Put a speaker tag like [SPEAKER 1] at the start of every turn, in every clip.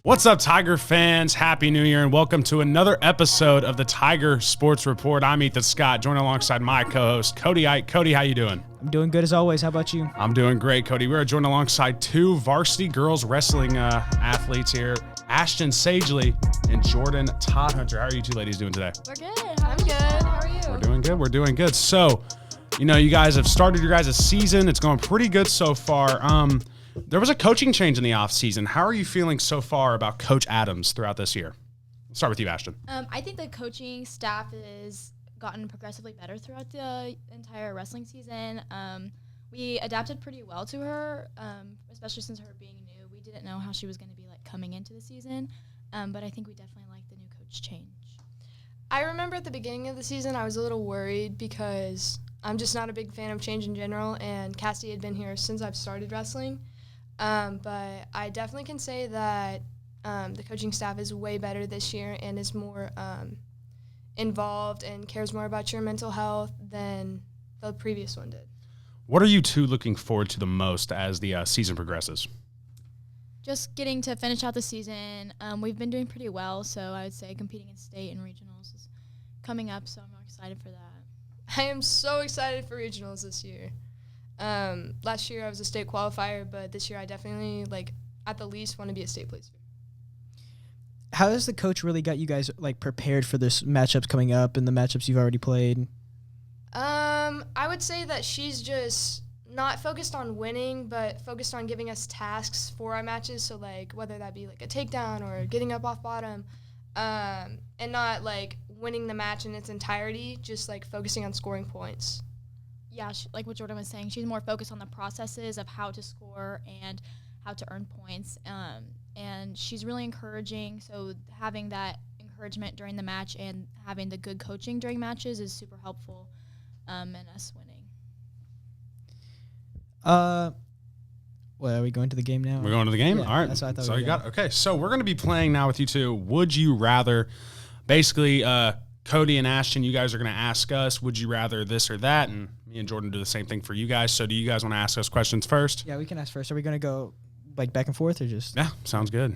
[SPEAKER 1] What's up, Tiger fans? Happy New Year, and welcome to another episode of the Tiger Sports Report. I'm Ethan Scott, joined alongside my co-host, Cody Eich. Cody, how you doing?
[SPEAKER 2] I'm doing good as always. How about you?
[SPEAKER 1] I'm doing great, Cody. We are joined alongside two varsity girls wrestling athletes here, Ashton Sagely and Jordan Toddhunter. How are you two ladies doing today?
[SPEAKER 3] We're good. I'm good. How are you?
[SPEAKER 1] We're doing good. We're doing good. So, you know, you guys have started your guys' season. It's going pretty good so far. There was a coaching change in the offseason. How are you feeling so far about Coach Adams throughout this year? Let's start with you, Ashton.
[SPEAKER 3] I think the coaching staff has gotten progressively better throughout the entire wrestling season. We adapted pretty well to her, especially since her being new. We didn't know how she was going to be like coming into the season, but I think we definitely like the new coach change.
[SPEAKER 4] I remember at the beginning of the season I was a little worried because I'm just not a big fan of change in general, and Cassie had been here since I've started wrestling. But I definitely can say that the coaching staff is way better this year and is more involved and cares more about your mental health than the previous one did.
[SPEAKER 1] What are you two looking forward to the most as the season progresses?
[SPEAKER 3] Just getting to finish out the season. We've been doing pretty well, so I would say competing in state and regionals is coming up, so I'm excited for that.
[SPEAKER 4] I am so excited for regionals this year. Last year I was a state qualifier, but this year I definitely, at the least, want to be a state placer.
[SPEAKER 2] How has the coach really got you guys, prepared for this matchups coming up and the matchups you've already played?
[SPEAKER 4] I would say that she's just not focused on winning, but focused on giving us tasks for our matches. So, whether that be, a takedown or getting up off bottom, and not, winning the match in its entirety, just, focusing on scoring points.
[SPEAKER 3] Yeah, like what Jordan was saying, she's more focused on the processes of how to score and how to earn points. And she's really encouraging. So having that encouragement during the match and having the good coaching during matches is super helpful in us winning.
[SPEAKER 2] What, are we going to the game now?
[SPEAKER 1] We're going to the game?
[SPEAKER 2] Yeah,
[SPEAKER 1] all right.
[SPEAKER 2] that's what I thought
[SPEAKER 1] So
[SPEAKER 2] we
[SPEAKER 1] you
[SPEAKER 2] were
[SPEAKER 1] got okay. So we're going to be playing now with you two. Would you rather? Basically, Cody and Ashton, you guys are going to ask us, would you rather this or that? And me and Jordan do the same thing for you guys. So do you guys want to ask us questions first?
[SPEAKER 2] Yeah, we can ask first. Are we going to go back and forth or just?
[SPEAKER 1] Yeah, sounds good.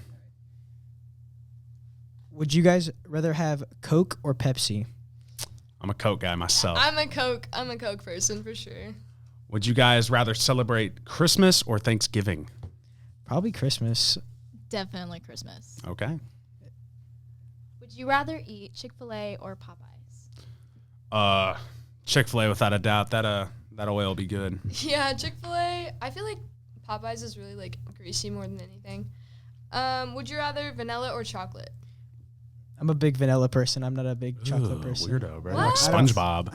[SPEAKER 2] Would you guys rather have Coke or Pepsi?
[SPEAKER 1] I'm a Coke guy myself.
[SPEAKER 4] I'm a Coke person for sure.
[SPEAKER 1] Would you guys rather celebrate Christmas or Thanksgiving?
[SPEAKER 2] Probably Christmas.
[SPEAKER 3] Definitely Christmas.
[SPEAKER 1] Okay.
[SPEAKER 3] Would you rather eat Chick-fil-A or Popeyes?
[SPEAKER 1] Chick-fil-A without a doubt. That oil will be good.
[SPEAKER 4] Yeah, Chick-fil-A. I feel like Popeyes is really greasy more than anything. Would you rather vanilla or chocolate?
[SPEAKER 2] I'm a big vanilla person. I'm not a big chocolate person.
[SPEAKER 1] Weirdo, bro.
[SPEAKER 4] What?
[SPEAKER 1] Like SpongeBob.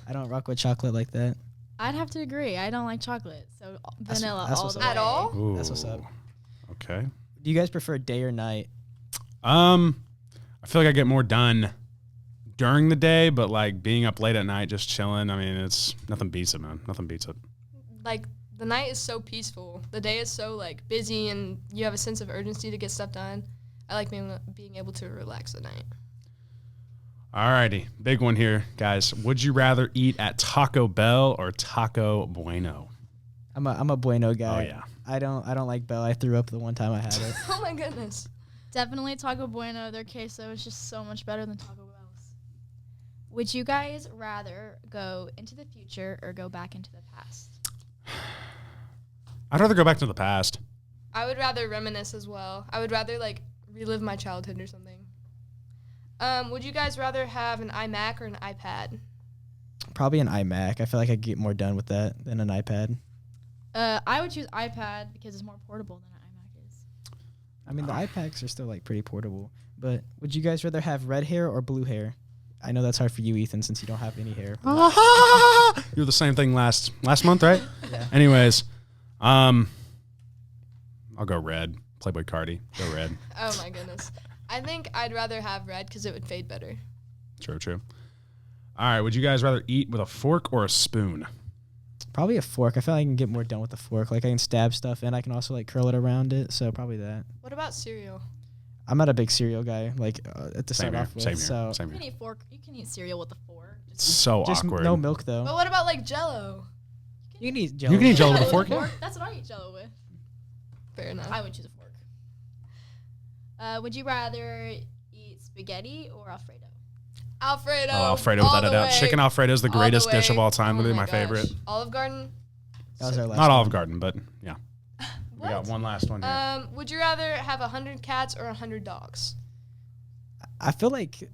[SPEAKER 2] I don't rock with chocolate like that.
[SPEAKER 3] I'd have to agree. I don't like chocolate, so vanilla
[SPEAKER 2] that's
[SPEAKER 3] all
[SPEAKER 2] what's
[SPEAKER 3] the
[SPEAKER 2] up.
[SPEAKER 3] way.
[SPEAKER 4] At all?
[SPEAKER 1] Ooh.
[SPEAKER 2] That's what's up.
[SPEAKER 1] Okay.
[SPEAKER 2] Do you guys prefer day or night?
[SPEAKER 1] I feel like I get more done during the day, but being up late at night, just chilling. I mean, it's nothing beats it, man. Nothing beats it.
[SPEAKER 4] The night is so peaceful. The day is so busy, and you have a sense of urgency to get stuff done. I like being able to relax at night.
[SPEAKER 1] Alrighty, big one here, guys. Would you rather eat at Taco Bell or Taco Bueno?
[SPEAKER 2] I'm a Bueno guy.
[SPEAKER 1] Oh yeah.
[SPEAKER 2] I don't like Bell. I threw up the one time I had it.
[SPEAKER 4] Oh my goodness.
[SPEAKER 3] Definitely Taco Bueno. Their queso is just so much better than Taco Bell's. Would you guys rather go into the future or go back into the past?
[SPEAKER 1] I'd rather go back to the past.
[SPEAKER 4] I would rather reminisce as well. I would rather relive my childhood or something. Would you guys rather have an iMac or an iPad?
[SPEAKER 2] Probably an iMac. I feel like I get more done with that than an iPad.
[SPEAKER 3] I would choose iPad because it's more portable than an iMac is.
[SPEAKER 2] I mean, the iPads are still pretty portable. But would you guys rather have red hair or blue hair? I know that's hard for you, Ethan, since you don't have any hair.
[SPEAKER 1] You were the same thing last month, right?
[SPEAKER 2] Yeah.
[SPEAKER 1] Anyways, I'll go red. Playboy Cardi. Go red.
[SPEAKER 4] Oh my goodness. I think I'd rather have red because it would fade better.
[SPEAKER 1] True. All right. Would you guys rather eat with a fork or a spoon?
[SPEAKER 2] Probably a fork. I feel like I can get more done with the fork. Like I can stab stuff and I can also like curl it around it. So probably that.
[SPEAKER 4] What about cereal?
[SPEAKER 2] I'm not a big cereal guy. Like to start off with.
[SPEAKER 1] Same here.
[SPEAKER 2] So
[SPEAKER 1] Same
[SPEAKER 3] You
[SPEAKER 1] here.
[SPEAKER 3] can eat cereal with a fork.
[SPEAKER 1] It's so
[SPEAKER 2] just
[SPEAKER 1] awkward.
[SPEAKER 2] no milk though.
[SPEAKER 4] But what about like Jello?
[SPEAKER 2] You can eat Jello.
[SPEAKER 1] You can eat Jello with a
[SPEAKER 3] Jello
[SPEAKER 1] fork.
[SPEAKER 3] That's what I eat Jello with.
[SPEAKER 4] Fair enough.
[SPEAKER 3] I would choose a fork. Would you rather eat spaghetti or Alfredo?
[SPEAKER 4] Alfredo.
[SPEAKER 1] Oh, Alfredo
[SPEAKER 4] all
[SPEAKER 1] without a
[SPEAKER 4] the
[SPEAKER 1] doubt.
[SPEAKER 4] way.
[SPEAKER 1] Chicken Alfredo is the
[SPEAKER 4] All the
[SPEAKER 1] greatest dish of
[SPEAKER 4] way.
[SPEAKER 1] all time.
[SPEAKER 4] Oh
[SPEAKER 1] Literally my
[SPEAKER 4] gosh.
[SPEAKER 1] favorite.
[SPEAKER 4] Olive Garden.
[SPEAKER 2] That was our last
[SPEAKER 1] Not
[SPEAKER 2] one.
[SPEAKER 1] Olive Garden, but yeah. We got one last one here.
[SPEAKER 4] Would you rather have 100 cats or 100 dogs?
[SPEAKER 2] I feel like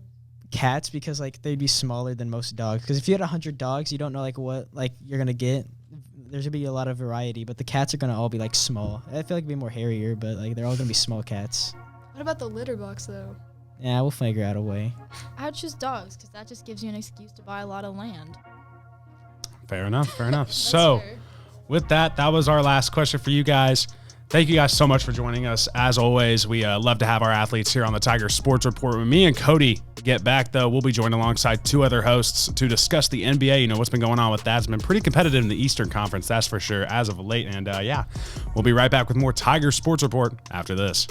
[SPEAKER 2] cats because like they'd be smaller than most dogs. Because if you had 100 dogs, you don't know like what like you're gonna get. There's gonna be a lot of variety, but the cats are gonna all be like small. I feel like it'd be more hairier, but like they're all gonna be small cats.
[SPEAKER 4] What about the litter box though?
[SPEAKER 2] Yeah, we'll figure out a way.
[SPEAKER 3] I would choose dogs because that just gives you an excuse to buy a lot of land.
[SPEAKER 1] Fair enough. Fair enough.
[SPEAKER 4] That's
[SPEAKER 1] So.
[SPEAKER 4] fair.
[SPEAKER 1] With that was our last question for you guys. Thank you guys so much for joining us. As always, we love to have our athletes here on the Tiger Sports Report. When me and Cody get back, though, we'll be joined alongside two other hosts to discuss the NBA. You know, what's been going on with that. It's been pretty competitive in the Eastern Conference, that's for sure, as of late. And yeah, we'll be right back with more Tiger Sports Report after this.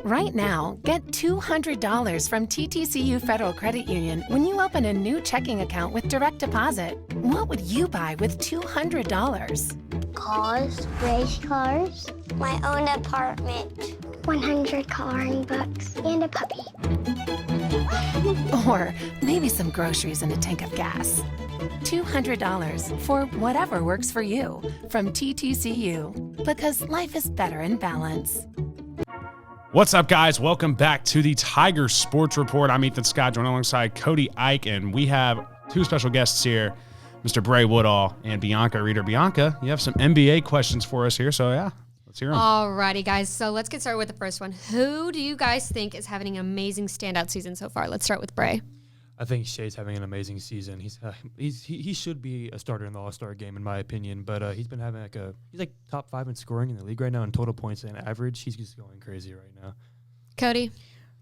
[SPEAKER 5] Right now, get $200 from TTCU Federal Credit Union when you open a new checking account with direct deposit. What would you buy with $200?
[SPEAKER 6] Cars, race cars, my own apartment, 100 coloring books, and a puppy.
[SPEAKER 5] Or maybe some groceries and a tank of gas. $200 for whatever works for you from TTCU, because life is better in balance.
[SPEAKER 1] What's up, guys? Welcome back to the Tiger Sports Report. I'm Ethan Scott, joined alongside Cody Eich, and we have two special guests here, Mr. Bray Woodall and Bianca Reeder. Bianca, you have some NBA questions for us here, so yeah, let's hear them.
[SPEAKER 7] Alrighty, guys. So let's get started with the first one. Who do you guys think is having an amazing standout season so far? Let's start with Bray.
[SPEAKER 8] I think Shea's having an amazing season. He should be a starter in the All-Star game, in my opinion. But he's been having he's like top 5 in scoring in the league right now in total points and average. He's just going crazy right now.
[SPEAKER 7] Cody.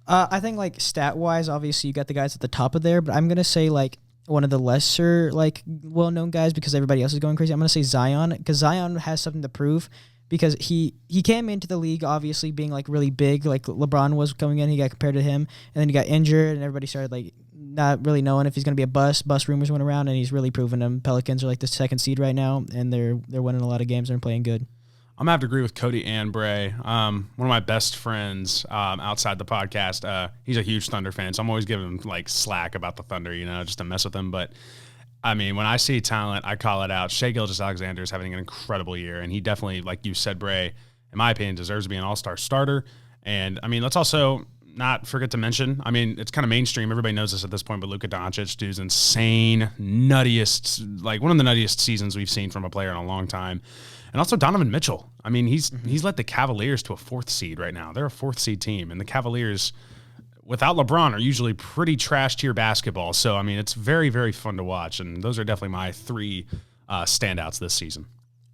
[SPEAKER 2] I think like stat wise, obviously you got the guys at the top of there, but I'm gonna say like one of the lesser like well-known guys because everybody else is going crazy. I'm gonna say Zion because Zion has something to prove. Because he came into the league obviously being like really big, like LeBron was coming in, he got compared to him, and then he got injured, and everybody started like not really knowing if he's gonna be a bust. Bust rumors went around, and he's really proven them. Pelicans are like the second seed right now, and they're winning a lot of games and playing good.
[SPEAKER 1] I'm gonna have to agree with Cody and Bray. One of my best friends outside the podcast, he's a huge Thunder fan, so I'm always giving him like slack about the Thunder, you know, just to mess with him, but. I mean, when I see talent, I call it out. Shai Gilgeous-Alexander is having an incredible year, and he definitely, like you said, Bray, in my opinion, deserves to be an all-star starter. And, I mean, let's also not forget to mention, I mean, it's kind of mainstream. Everybody knows this at this point, but Luka Doncic, dude's insane, nuttiest, like one of the nuttiest seasons we've seen from a player in a long time. And also Donovan Mitchell. I mean, he's led the Cavaliers to a 4th seed right now. They're a 4th seed team, and the Cavaliers – without LeBron are usually pretty trash tier basketball. So, I mean, it's very, very fun to watch. And those are definitely my 3 standouts this season.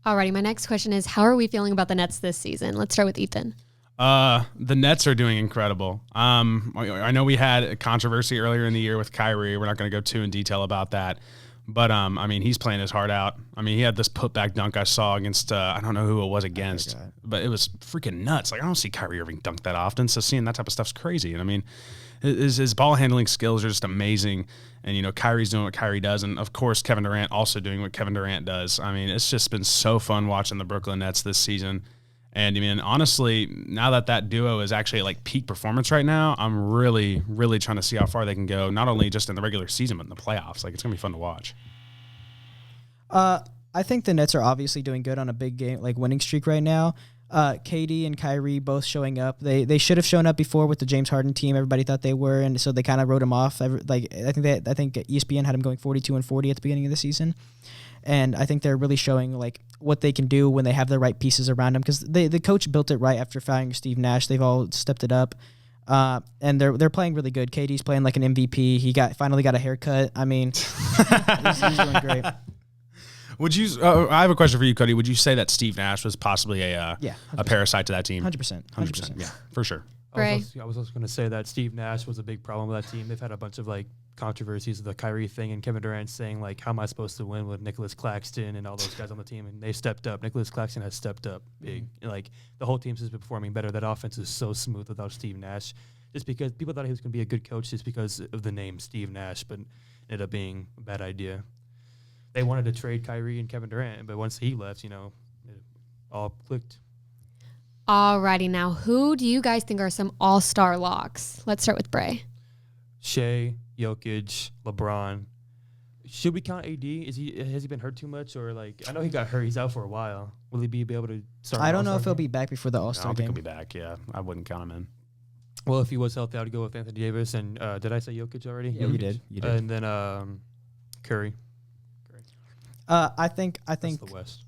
[SPEAKER 7] Alrighty, my next question is, how are we feeling about the Nets this season? Let's start with Ethan.
[SPEAKER 1] The Nets are doing incredible. I know we had a controversy earlier in the year with Kyrie. We're not going to go too in detail about that. But, I mean, he's playing his heart out. I mean, he had this putback dunk I saw against, I don't know who it was against, but it was freaking nuts. Like, I don't see Kyrie Irving dunk that often, so seeing that type of stuff's crazy. And, I mean, his ball handling skills are just amazing. And, you know, Kyrie's doing what Kyrie does. And, of course, Kevin Durant also doing what Kevin Durant does. I mean, it's just been so fun watching the Brooklyn Nets this season. And, I mean, honestly, now that duo is actually at, like, peak performance right now, I'm really, really trying to see how far they can go, not only just in the regular season, but in the playoffs. Like, it's going to be fun to watch.
[SPEAKER 2] I think the Nets are obviously doing good on a big game, like winning streak right now. KD and Kyrie both showing up. They should have shown up before with the James Harden team. Everybody thought they were, and so they kind of wrote them off. I think ESPN had them going 42-40 at the beginning of the season. And I think they're really showing like what they can do when they have the right pieces around them because the coach built it right after firing Steve Nash. They've all stepped it up, and they're playing really good. KD's playing like an MVP. He finally got a haircut. I mean, he's doing great.
[SPEAKER 1] Would you? I have a question for you, Cody. Would you say that Steve Nash was possibly a parasite to that team?
[SPEAKER 2] 100%.
[SPEAKER 1] Yeah, for sure.
[SPEAKER 7] Bray.
[SPEAKER 8] I was also going to say that Steve Nash was a big problem with that team. They've had a bunch of like controversies of the Kyrie thing and Kevin Durant saying, like, how am I supposed to win with Nicholas Claxton and all those guys on the team? And they've stepped up. Nicholas Claxton has stepped up big. And, like, the whole team's just been performing better. That offense is so smooth without Steve Nash. Just because people thought he was going to be a good coach just because of the name Steve Nash, but it ended up being a bad idea. They wanted to trade Kyrie and Kevin Durant, but once he left, it all clicked.
[SPEAKER 7] Alrighty, now who do you guys think are some all-star locks? Let's start with Bray.
[SPEAKER 8] Shea, Jokic, LeBron. Should we count AD? Has he been hurt too much, or like I know he got hurt? He's out for a while. Will he be able to start?
[SPEAKER 2] I don't know if he'll be back before the All-Star
[SPEAKER 1] I don't think
[SPEAKER 2] game.
[SPEAKER 1] he'll be back. Yeah, I wouldn't count him in.
[SPEAKER 8] Well, if he was healthy, I would go with Anthony Davis. And did I say Jokic already?
[SPEAKER 2] Yeah, you did. You did.
[SPEAKER 8] And then Curry.
[SPEAKER 2] I think
[SPEAKER 8] That's the West.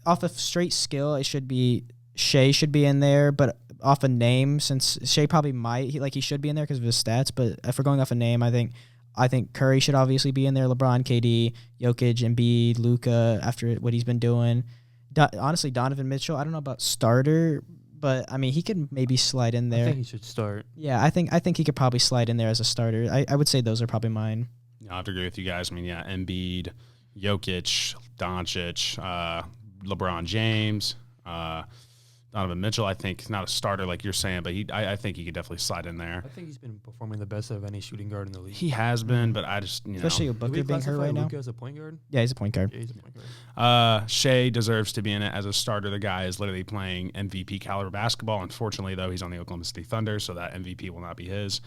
[SPEAKER 2] off of straight skill, it should be Shea should be in there, but off a name, since Shea probably might, he should be in there because of his stats. But if we're going off a name, I think Curry should obviously be in there. LeBron, KD, Jokic, Embiid, Luka. After what he's been doing, honestly, Donovan Mitchell. I don't know about starter, but I mean he could maybe slide in there.
[SPEAKER 8] I think he should start.
[SPEAKER 2] Yeah, I think he could probably slide in there as a starter. I would say those are probably mine.
[SPEAKER 1] I have to agree with you guys. I mean, yeah, Embiid, Jokic, Doncic, LeBron James, Donovan Mitchell. I think not a starter like you're saying, but I think he could definitely slide in there.
[SPEAKER 8] I think he's been performing the best of any shooting guard in the league.
[SPEAKER 1] He has been, but I just
[SPEAKER 2] Especially with Booker being hurt right now.
[SPEAKER 8] Luka as a point guard?
[SPEAKER 2] Yeah, he's a point guard.
[SPEAKER 8] Yeah, he's a point guard.
[SPEAKER 1] Shea deserves to be in it as a starter. The guy is literally playing MVP caliber basketball. Unfortunately, though, he's on the Oklahoma City Thunder, so that MVP will not be his.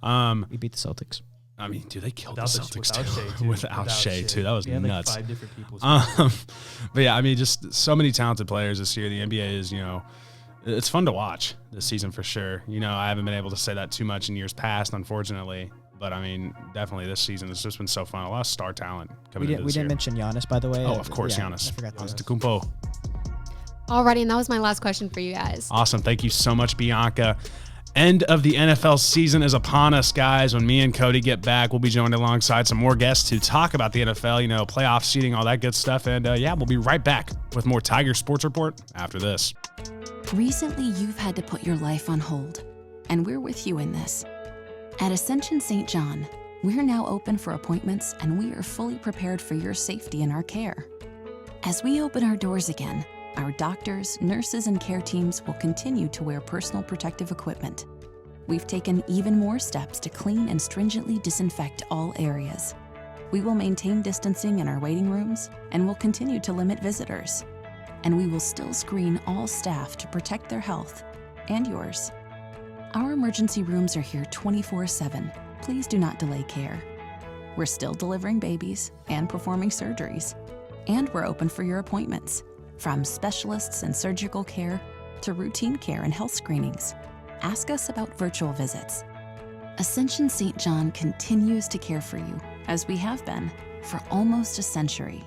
[SPEAKER 2] We beat the Celtics.
[SPEAKER 1] I mean, dude, they killed the
[SPEAKER 8] Without
[SPEAKER 1] Celtics
[SPEAKER 8] Shea,
[SPEAKER 1] too.
[SPEAKER 8] too.
[SPEAKER 1] Without Shea, too. That was
[SPEAKER 8] Yeah,
[SPEAKER 1] nuts.
[SPEAKER 8] Like 5 different people.
[SPEAKER 1] But yeah, I mean, just so many talented players this year. The NBA is, it's fun to watch this season for sure. I haven't been able to say that too much in years past, unfortunately. But I mean, definitely this season has just been so fun. A lot of star talent coming into this
[SPEAKER 2] We didn't mention Giannis, by the way.
[SPEAKER 1] Oh, of course,
[SPEAKER 2] yeah,
[SPEAKER 1] Giannis.
[SPEAKER 2] I forgot that.
[SPEAKER 1] Antetokounmpo.
[SPEAKER 7] Alrighty, and that was my last question for you guys.
[SPEAKER 1] Awesome. Thank you so much, Bianca. End of the NFL season is upon us, guys. When me and Cody get back, we'll be joined alongside some more guests to talk about the NFL, playoff seeding, all that good stuff. And we'll be right back with more Tiger Sports Report after this.
[SPEAKER 9] Recently, you've had to put your life on hold, and we're with you in this. At Ascension St. John, we're now open for appointments, and we are fully prepared for your safety and our care. As we open our doors again, our doctors, nurses, and care teams will continue to wear personal protective equipment. We've taken even more steps to clean and stringently disinfect all areas. We will maintain distancing in our waiting rooms, and will continue to limit visitors. And we will still screen all staff to protect their health and yours. Our emergency rooms are here 24/7. Please do not delay care. We're still delivering babies and performing surgeries. And we're open for your appointments, from specialists and surgical care to routine care and health screenings. Ask us about virtual visits. Ascension St. John continues to care for you, as we have been for almost a century.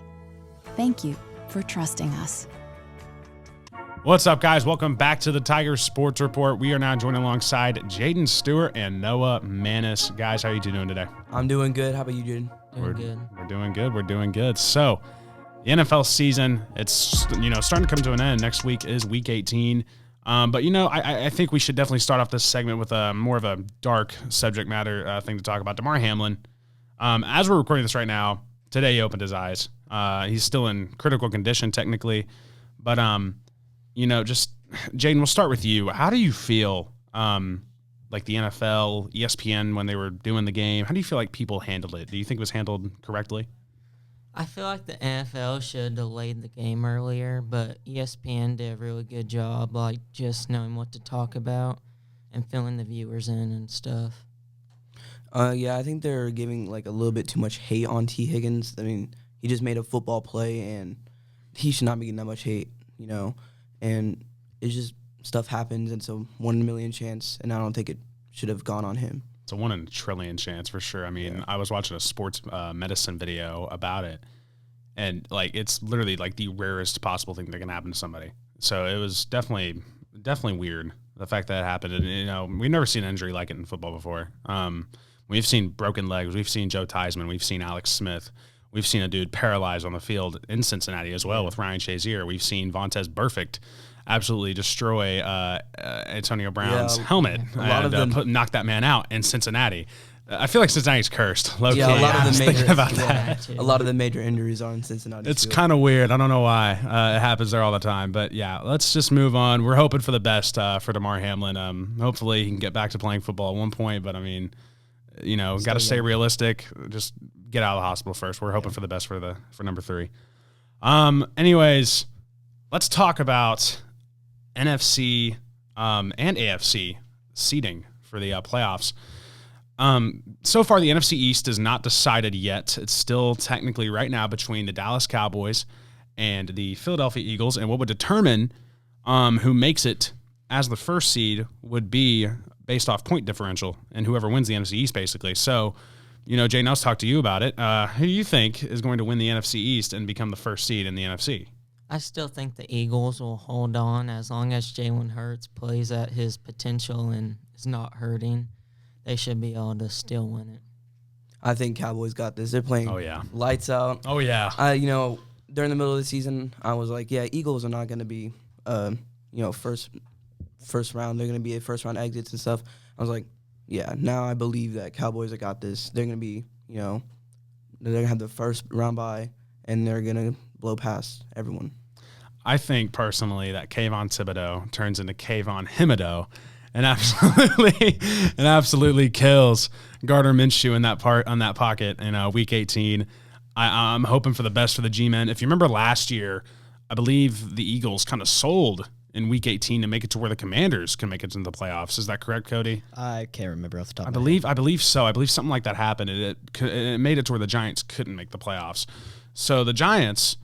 [SPEAKER 9] Thank you for trusting us.
[SPEAKER 1] What's up, guys? Welcome back to the Tiger Sports Report. We are now joined alongside Jaden Stewart and Noah Manis. Guys, how are you two doing today?
[SPEAKER 10] I'm doing good. How about you, Jaden?
[SPEAKER 1] We're doing good. We're doing good. So, the NFL season, it's starting to come to an end. Next week is Week 18. But I think we should definitely start off this segment with more of a dark subject matter thing to talk about. Damar Hamlin, as we're recording this right now, today he opened his eyes. He's still in critical condition technically, but just Jaden, we'll start with you. How do you feel like the NFL, ESPN, when they were doing the game? How do you feel like people handled it? Do you think it was handled correctly?
[SPEAKER 11] I feel like the NFL should have delayed the game earlier, but ESPN did a really good job, like just knowing what to talk about and filling the viewers in and stuff.
[SPEAKER 10] Yeah, I think they're giving like a little bit too much hate on T. Higgins. I mean, he just made a football play, and he should not be getting that much hate, And it's just stuff happens, and so 1 in a million chance, and I don't think it should have gone on him.
[SPEAKER 1] It's a 1 in a trillion chance for sure. I mean, I was watching a sports medicine video about it, and like it's literally like the rarest possible thing that can happen to somebody. So it was definitely weird, the fact that it happened. And we've never seen an injury like it in football before. We've seen broken legs. We've seen Joe Theismann. We've seen Alex Smith. We've seen a dude paralyzed on the field in Cincinnati as well with Ryan Shazier. We've seen Vontaze Burfict absolutely destroy Antonio Brown's helmet and knock that man out in Cincinnati. I feel like Cincinnati's cursed. Low-key.
[SPEAKER 10] Yeah, a lot
[SPEAKER 1] I
[SPEAKER 10] of
[SPEAKER 1] was
[SPEAKER 10] the
[SPEAKER 1] thinking
[SPEAKER 10] major,
[SPEAKER 1] about that.
[SPEAKER 10] a lot of the major injuries are in Cincinnati.
[SPEAKER 1] It's
[SPEAKER 10] too.
[SPEAKER 1] kind of weird. I don't know why. It happens there all the time. But, yeah, let's just move on. We're hoping for the best for DeMar Hamlin. Hopefully he can get back to playing football at one point. But, I mean, got to stay realistic. Just get out of the hospital first. We're hoping for the best for number 3. Anyways, let's talk about NFC and AFC seeding for the playoffs. So far, the NFC East is not decided yet. It's still technically right now between the Dallas Cowboys and the Philadelphia Eagles. And what would determine who makes it as the first seed would be based off point differential and whoever wins the NFC East, basically. So, Jay Nuss talked to you about it. Who do you think is going to win the NFC East and become the first seed in the NFC?
[SPEAKER 11] I still think the Eagles will hold on as long as Jalen Hurts plays at his potential and is not hurting. They should be able to still win it.
[SPEAKER 10] I think Cowboys got this. They're playing lights out.
[SPEAKER 1] Oh, yeah.
[SPEAKER 10] During the middle of the season, I was like, yeah, Eagles are not going to be, first round. They're going to be first-round exits and stuff. I was like, yeah, now I believe that Cowboys have got this. They're going to be, they're going to have the first round bye, and they're going to blow past everyone.
[SPEAKER 1] I think, personally, that Kayvon Thibodeau turns into Kayvon Himido and absolutely kills Gardner Minshew in that pocket in Week 18. I'm hoping for the best for the G-men. If you remember last year, I believe the Eagles kind of sold in Week 18 to make it to where the Commanders can make it into the playoffs. Is that correct, Cody?
[SPEAKER 2] I can't remember off the top of my
[SPEAKER 1] head. I believe so. I believe something like that happened. It made it to where the Giants couldn't make the playoffs. So the Giants,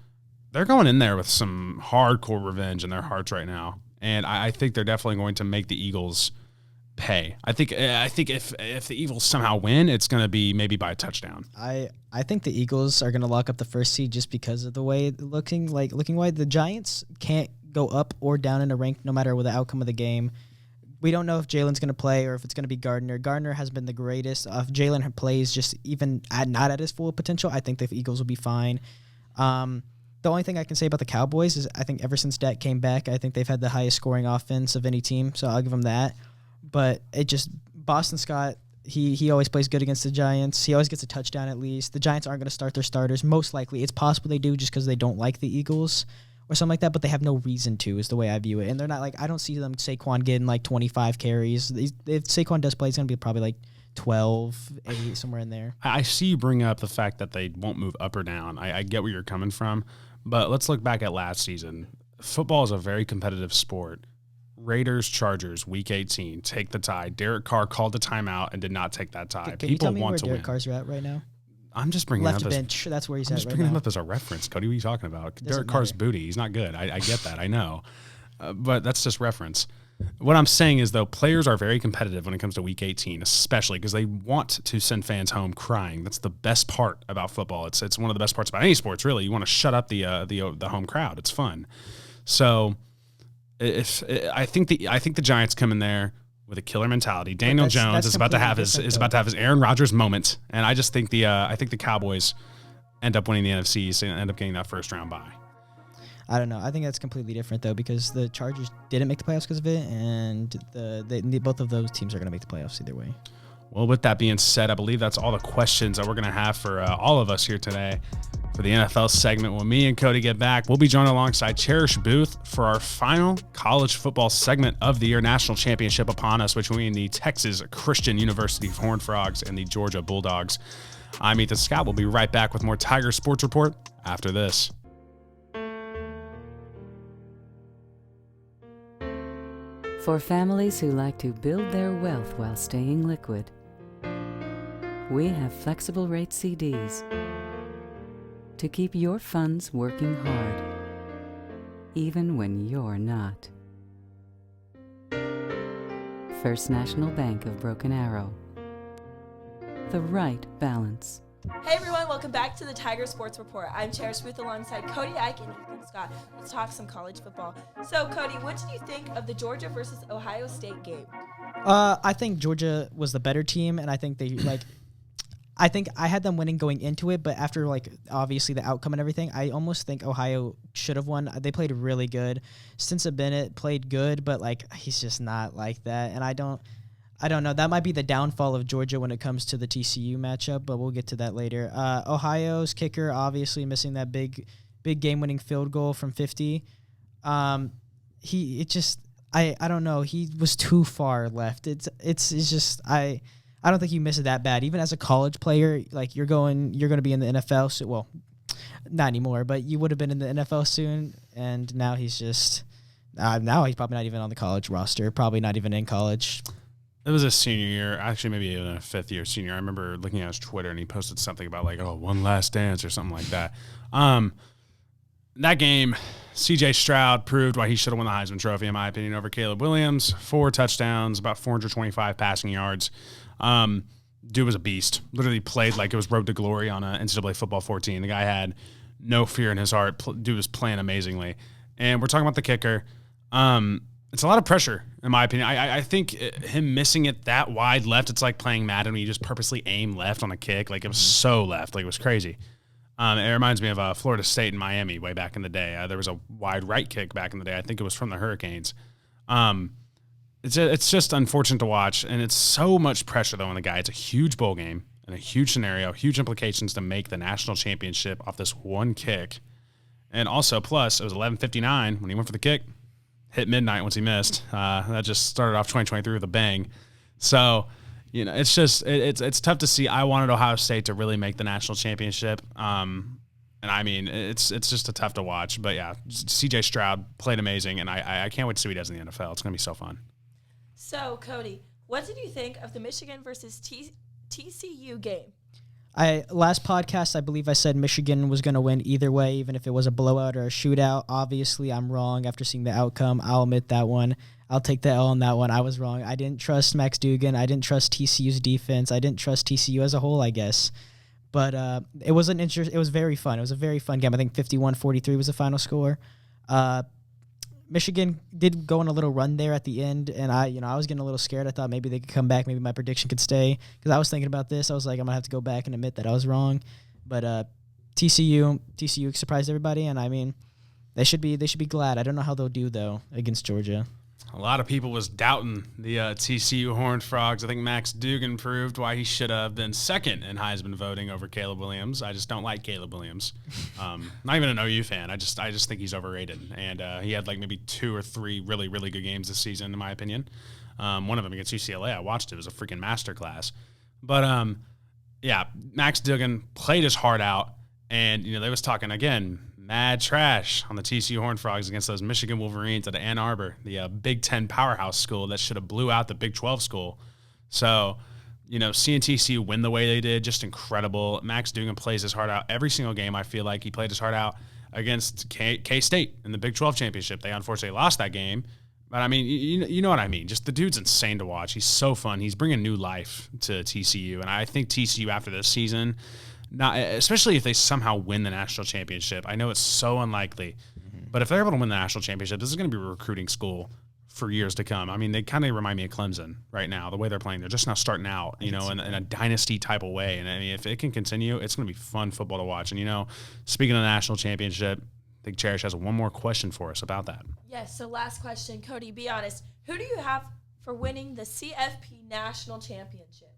[SPEAKER 1] they're going in there with some hardcore revenge in their hearts right now. And I think they're definitely going to make the Eagles pay. I think if the Eagles somehow win, it's going to be maybe by a touchdown.
[SPEAKER 2] I think the Eagles are going to lock up the first seed just because of the way it's looking wide. The Giants can't go up or down in a rank no matter what the outcome of the game. We don't know if Jalen's going to play or if it's going to be Gardner. Gardner has been the greatest. If Jalen plays just even not at his full potential, I think the Eagles will be fine. The only thing I can say about the Cowboys is I think ever since Dak came back, I think they've had the highest scoring offense of any team, so I'll give them that. But Boston Scott, he always plays good against the Giants. He always gets a touchdown at least. The Giants aren't going to start their starters. Most likely, it's possible they do just because they don't like the Eagles or something like that, but they have no reason to is the way I view it. And they're not I don't see them Saquon getting 25 carries. If Saquon does play, it's going to be probably 12, 8, somewhere in there.
[SPEAKER 1] I see you bring up the fact that they won't move up or down. I get where you're coming from. But let's look back at last season. Football is a very competitive sport. Raiders, Chargers, Week 18, take the tie. Derek Carr called the timeout and did not take that tie.
[SPEAKER 2] Can you tell me where Derek Carr's at right now?
[SPEAKER 1] I'm just bringing
[SPEAKER 2] left bench. That's where he's at right now. I'm just bringing
[SPEAKER 1] him up as a reference. Cody, what are you talking about? Derek Carr's booty. He's not good. I get that. I know. But that's just reference. What I'm saying is, though, players are very competitive when it comes to Week 18, especially because they want to send fans home crying. That's the best part about football. It's one of the best parts about any sports, really. You want to shut up the home crowd. It's fun. So, I think the Giants come in there with a killer mentality. Daniel Jones is about to have his Aaron Rodgers moment, and I just think the Cowboys end up winning the NFC and end up getting that first round bye.
[SPEAKER 2] I don't know. I think that's completely different, though, because the Chargers didn't make the playoffs because of it, and both of those teams are going to make the playoffs either way.
[SPEAKER 1] Well, with that being said, I believe that's all the questions that we're going to have for all of us here today for the NFL segment. When me and Cody get back, we'll be joined alongside Cherish Booth for our final college football segment of the year. National championship upon us between the Texas Christian University Horned Frogs and the Georgia Bulldogs. I'm Ethan Scott. We'll be right back with more Tiger Sports Report after this.
[SPEAKER 12] For families who like to build their wealth while staying liquid, we have flexible rate CDs to keep your funds working hard, even when you're not. First National Bank of Broken Arrow. The right balance.
[SPEAKER 13] Hey everyone, welcome back to the Tiger Sports Report. I'm Cherish Booth alongside Cody, Eich, and Ethan Scott. Let's talk some college football. So, Cody, what did you think of the Georgia versus Ohio State game?
[SPEAKER 2] I think Georgia was the better team, and I think I think I had them winning going into it, but after obviously the outcome and everything, I almost think Ohio should have won. They played really good. Stinson Bennett played good, but he's just not like that, and I I don't know. That might be the downfall of Georgia when it comes to the TCU matchup, but we'll get to that later. Ohio's kicker obviously missing that big game-winning field goal from 50. I don't know. He was too far left. It's just I don't think he missed it that bad. Even as a college player, like you're going to be in the NFL. So, well, not anymore, but you would have been in the NFL soon. And now he's just now he's probably not even on the college roster. Probably not even in college.
[SPEAKER 1] It was his senior year, actually maybe even a fifth-year senior. I remember looking at his Twitter, and he posted something about, like, one last dance or something like that. That game, C.J. Stroud proved why he should have won the Heisman Trophy, in my opinion, over Caleb Williams. 4 touchdowns, about 425 passing yards. Dude was a beast. Literally played like it was Road to Glory on a NCAA Football 14. The guy had no fear in his heart. Dude was playing amazingly. And we're talking about the kicker. It's a lot of pressure, in my opinion. I think him missing it that wide left, it's like playing Madden when you just purposely aim left on a kick. Like, it was so left. Like, it was crazy. It reminds me of Florida State and Miami way back in the day. There was a wide right kick back in the day. I think it was from the Hurricanes. It's just unfortunate to watch, and it's so much pressure, though, on the guy. It's a huge bowl game and a huge scenario, huge implications to make the national championship off this one kick. And also, plus, it was 11:59 when he went for the kick. Hit midnight once he missed. That just started off 2023 with a bang. So, it's just it's tough to see. I wanted Ohio State to really make the national championship. And I mean, it's just tough to watch. But yeah, C.J. Stroud played amazing, and I can't wait to see what he does in the NFL. It's gonna be so fun.
[SPEAKER 13] So, Cody, what did you think of the Michigan versus TCU game?
[SPEAKER 2] Last podcast, I believe I said Michigan was going to win either way, even if it was a blowout or a shootout. Obviously, I'm wrong after seeing the outcome. I'll admit that one. I'll take the L on that one. I was wrong. I didn't trust Max Duggan. I didn't trust TCU's defense. I didn't trust TCU as a whole, I guess. But it was it was very fun. It was a very fun game. I think 51-43 was the final score. Michigan did go on a little run there at the end, and I was getting a little scared. I thought maybe they could come back. Maybe my prediction could stay, because I was thinking about this. I was like, I'm gonna have to go back and admit that I was wrong. But TCU surprised everybody, and I mean, they should be glad. I don't know how they'll do though against Georgia.
[SPEAKER 1] A lot of people was doubting the TCU Horned Frogs. I think Max Duggan proved why he should have been second in Heisman voting over Caleb Williams. I just don't like Caleb Williams. Not even an OU fan. I just think he's overrated. And he had like maybe 2 or 3 really, really good games this season, in my opinion. One of them against UCLA. I watched it. It was a freaking masterclass. But, yeah, Max Duggan played his heart out. And, they was talking, again, mad trash on the TCU Horned Frogs against those Michigan Wolverines at Ann Arbor, the Big Ten powerhouse school that should have blew out the Big 12 school. So, seeing TCU win the way they did, just incredible. Max Duggan plays his heart out every single game. I feel like he played his heart out against K-State in the Big 12 championship. They unfortunately lost that game. But, I mean, you know what I mean. Just the dude's insane to watch. He's so fun. He's bringing new life to TCU. And I think TCU after this season – not, especially if they somehow win the national championship. I know it's so unlikely, but if they're able to win the national championship, this is going to be a recruiting school for years to come. I mean, they kind of remind me of Clemson right now, the way they're playing. They're just now starting out, in a dynasty type of way. And I mean, if it can continue, it's going to be fun football to watch. And, speaking of the national championship, I think Cherish has one more question for us about that.
[SPEAKER 13] Yes, so last question. Cody, be honest. Who do you have for winning the CFP National Championship?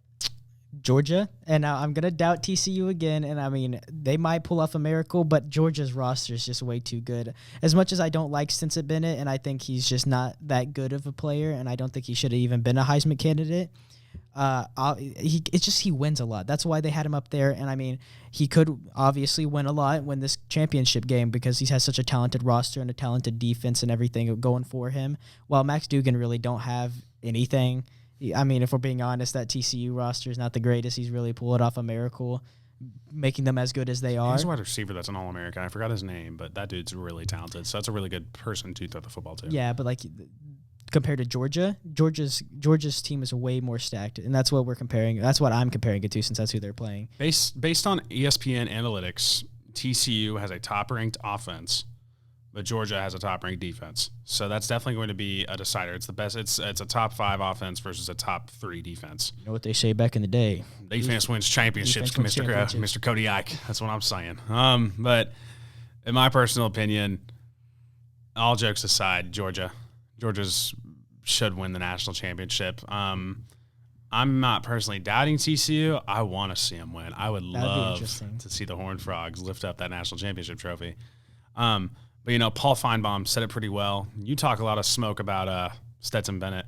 [SPEAKER 2] Georgia, and I'm going to doubt TCU again, and I mean, they might pull off a miracle, but Georgia's roster is just way too good. As much as I don't like Stinson Bennett, and I think he's just not that good of a player, and I don't think he should have even been a Heisman candidate, he wins a lot. That's why they had him up there, and I mean, he could obviously win a lot, win this championship game, because he has such a talented roster and a talented defense and everything going for him, while Max Duggan really don't have anything. I mean, if we're being honest, that TCU roster is not the greatest. He's really pulled off a miracle, making them as good as they are.
[SPEAKER 1] He's a wide receiver that's an All-American. I forgot his name, but that dude's really talented. So that's a really good person to throw the football to.
[SPEAKER 2] Yeah, but like compared to Georgia's team is way more stacked, and that's what we're comparing. That's what I'm comparing it to, since that's who they're playing.
[SPEAKER 1] Based on ESPN analytics, TCU has a top-ranked offense, but Georgia has a top-ranked defense. So that's definitely going to be a decider. It's the best. It's a top 5 offense versus a top 3 defense.
[SPEAKER 2] You know what they say back in the day?
[SPEAKER 1] Defense wins championships, Mr. Cody Eich. That's what I'm saying. But in my personal opinion, all jokes aside, Georgia should win the national championship. I'm not personally doubting TCU. I want to see them win. I would
[SPEAKER 2] That'd be
[SPEAKER 1] love
[SPEAKER 2] interesting.
[SPEAKER 1] to see the Horned Frogs lift up that national championship trophy. But, Paul Feinbaum said it pretty well. You talk a lot of smoke about Stetson Bennett.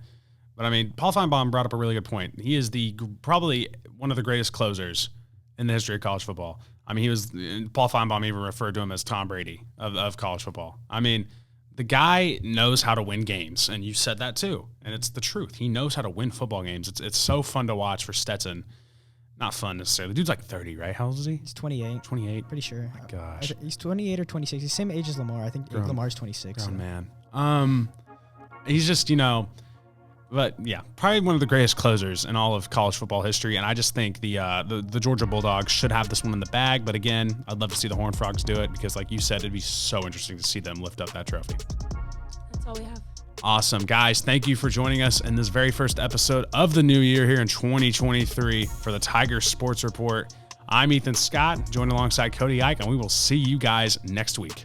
[SPEAKER 1] But, Paul Feinbaum brought up a really good point. He is probably one of the greatest closers in the history of college football. Paul Feinbaum even referred to him as Tom Brady of college football. The guy knows how to win games, and you said that too, and it's the truth. He knows how to win football games. It's so fun to watch for Stetson. Not fun necessarily. The dude's like 30, right? How old is he?
[SPEAKER 2] He's 28.
[SPEAKER 1] 28?
[SPEAKER 2] Pretty sure.
[SPEAKER 1] Oh my gosh.
[SPEAKER 2] He's 28 or 26. He's the same age as Lamar. I think Lamar's 26.
[SPEAKER 1] Oh, man. He's just, but yeah, probably one of the greatest closers in all of college football history. And I just think the Georgia Bulldogs should have this one in the bag. But again, I'd love to see the Horned Frogs do it because, like you said, it'd be so interesting to see them lift up that trophy.
[SPEAKER 13] That's all we have.
[SPEAKER 1] Awesome. Guys, thank you for joining us in this very first episode of the new year here in 2023 for the Tiger Sports Report. I'm Ethan Scott, joined alongside Cody Eich, and we will see you guys next week.